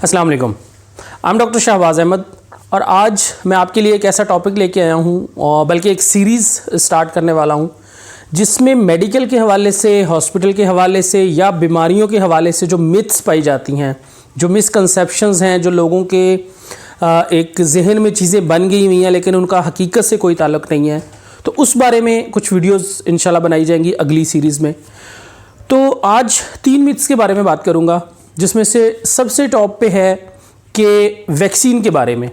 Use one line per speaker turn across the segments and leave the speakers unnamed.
अस्सलाम वालेकुम। I am doctor Shahbaz Ahmed और आज मैं आपके लिए एक ऐसा टॉपिक लेके आया हूँ और बल्कि एक सीरीज़ स्टार्ट करने वाला हूँ जिसमें मेडिकल के हवाले से, हॉस्पिटल के हवाले से या बीमारियों के हवाले से जो मिथ्स पाई जाती हैं, जो मिसकंसेप्शंस हैं, जो लोगों के एक जहन में चीज़ें बन गई हुई हैं लेकिन उनका हकीकत से कोई ताल्लुक़ नहीं है, तो उस बारे में कुछ वीडियोस इंशाल्लाह बनाई जाएंगी अगली सीरीज़ में। तो आज 3 मिथ्स के बारे में बात करूँगा, जिसमें से सबसे टॉप पे है कि वैक्सीन के बारे में।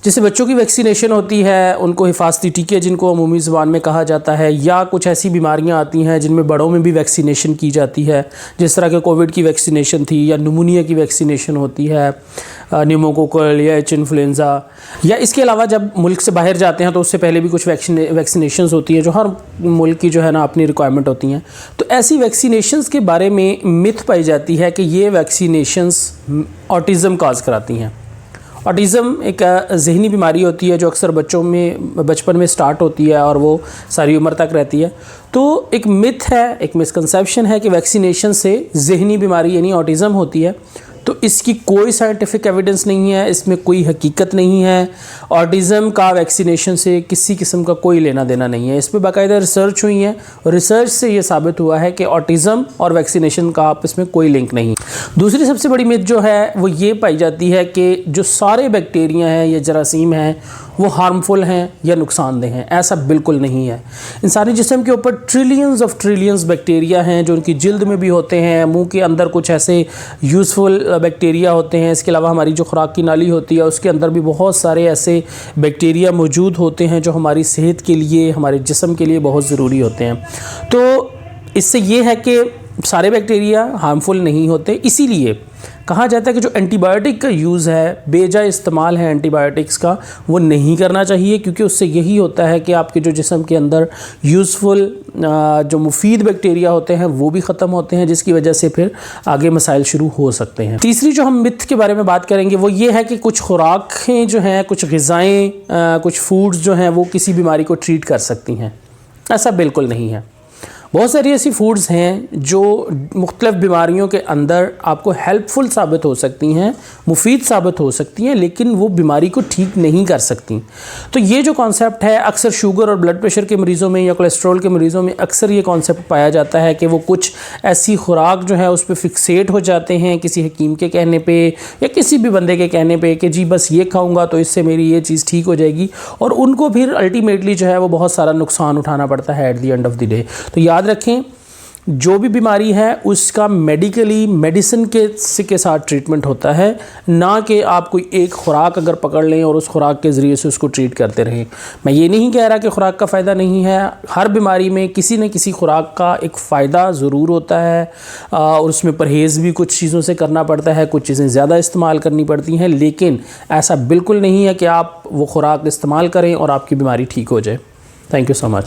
जैसे बच्चों की वैक्सीनेशन होती है, उनको हिफाजती टीके जिनको अमूमी ज़बान में कहा जाता है, या कुछ ऐसी बीमारियां आती हैं जिनमें बड़ों में भी वैक्सीनेशन की जाती है, जिस तरह के कोविड की वैक्सीनेशन थी, या निमोनिया की वैक्सीनेशन होती है, न्यूमोकोकल या एच इन्फ्लुएंज़ा, या इसके अलावा जब मुल्क से बाहर जाते हैं तो उससे पहले भी कुछ वैक्सीनेशंस होती हैं जो हर मुल्क की जो है ना अपनी रिक्वायरमेंट होती हैं। तो ऐसी वैक्सीनेशंस के बारे में मिथ पाई जाती है कि ये वैक्सीनेशंस ऑटिज़म काज कराती हैं। ऑटिज़म एक ज़हनी बीमारी होती है जो अक्सर बच्चों में बचपन में स्टार्ट होती है और वो सारी उम्र तक रहती है। तो एक मिथ है, एक मिसकंसेप्शन है कि वैक्सीनेशन से ज़हनी बीमारी यानी ऑटिज़म होती है। तो इसकी कोई साइंटिफिक एविडेंस नहीं है, इसमें कोई हकीकत नहीं है। ऑटिज़म का वैक्सीनेशन से किसी किस्म का कोई लेना देना नहीं है। इस पर बाकायदा रिसर्च हुई है और रिसर्च से ये साबित हुआ है कि ऑटिज़म और वैक्सीनेशन का आपस में कोई लिंक नहीं। दूसरी सबसे बड़ी मिथ जो है वो ये पाई जाती है कि जो सारे बैक्टीरिया हैं या जरासीम हैं वो हार्मफुल हैं या नुकसानदेह हैं। ऐसा बिल्कुल नहीं है। इंसानी जिस्म के ऊपर ट्रिलियंस बैक्टीरिया हैं जो उनकी जिल्द में भी होते हैं, मुंह के अंदर कुछ ऐसे यूज़फुल बैक्टीरिया होते हैं। इसके अलावा हमारी जो खुराक की नाली होती है उसके अंदर भी बहुत सारे ऐसे बैक्टीरिया मौजूद होते हैं जो हमारी सेहत के लिए, हमारे जिस्म के लिए बहुत ज़रूरी होते हैं। तो इससे ये है कि सारे बैक्टीरिया हार्मफुल नहीं होते। इसीलिए कहा जाता है कि जो एंटीबायोटिक का यूज़ है, बेजा इस्तेमाल है एंटीबायोटिक्स का, वो नहीं करना चाहिए, क्योंकि उससे यही होता है कि आपके जो जिस्म के अंदर यूज़फुल जो मुफीद बैक्टीरिया होते हैं वो भी ख़त्म होते हैं, जिसकी वजह से फिर आगे मसाइल शुरू हो सकते हैं। तीसरी जो हम मिथ के बारे में बात करेंगे वो ये है कि कुछ खुराकें जो हैं, कुछ ग़िज़ाएँ, कुछ फूड्स जो हैं वो किसी बीमारी को ट्रीट कर सकती हैं। ऐसा बिल्कुल नहीं है। बहुत सारी ऐसी फूड्स हैं जो मुख्तलिफ़ बीमारियों के अंदर आपको हेल्पफुल साबित हो सकती हैं, मुफीद साबित हो सकती हैं, लेकिन वो बीमारी को ठीक नहीं कर सकती। तो ये जो कॉन्सेप्ट है, अक्सर शुगर और ब्लड प्रेशर के मरीज़ों में या कोलेस्ट्रॉल के मरीज़ों में अक्सर ये कॉन्सेप्ट पाया जाता है कि वो कुछ ऐसी खुराक जो है उस पर फिक्सेट हो जाते हैं किसी हकीम के कहने पर या किसी भी बंदे के कहने पर कि जी बस ये खाऊँगा तो इससे मेरी ये चीज़ ठीक हो जाएगी, और उनको फिर अल्टीमेटली जो है वो बहुत सारा नुकसान उठाना पड़ता है at the end of the day. तो याद रखें, जो भी बीमारी है उसका मेडिसिन के साथ ट्रीटमेंट होता है, ना कि आप कोई एक खुराक अगर पकड़ लें और उस खुराक के ज़रिए से उसको ट्रीट करते रहें। मैं ये नहीं कह रहा कि खुराक का फ़ायदा नहीं है। हर बीमारी में किसी न किसी खुराक का एक फ़ायदा ज़रूर होता है और उसमें परहेज़ भी कुछ चीज़ों से करना पड़ता है, कुछ चीज़ें ज़्यादा इस्तेमाल करनी पड़ती हैं, लेकिन ऐसा बिल्कुल नहीं है कि आप वो खुराक इस्तेमाल करें और आपकी बीमारी ठीक हो जाए। Thank you so much.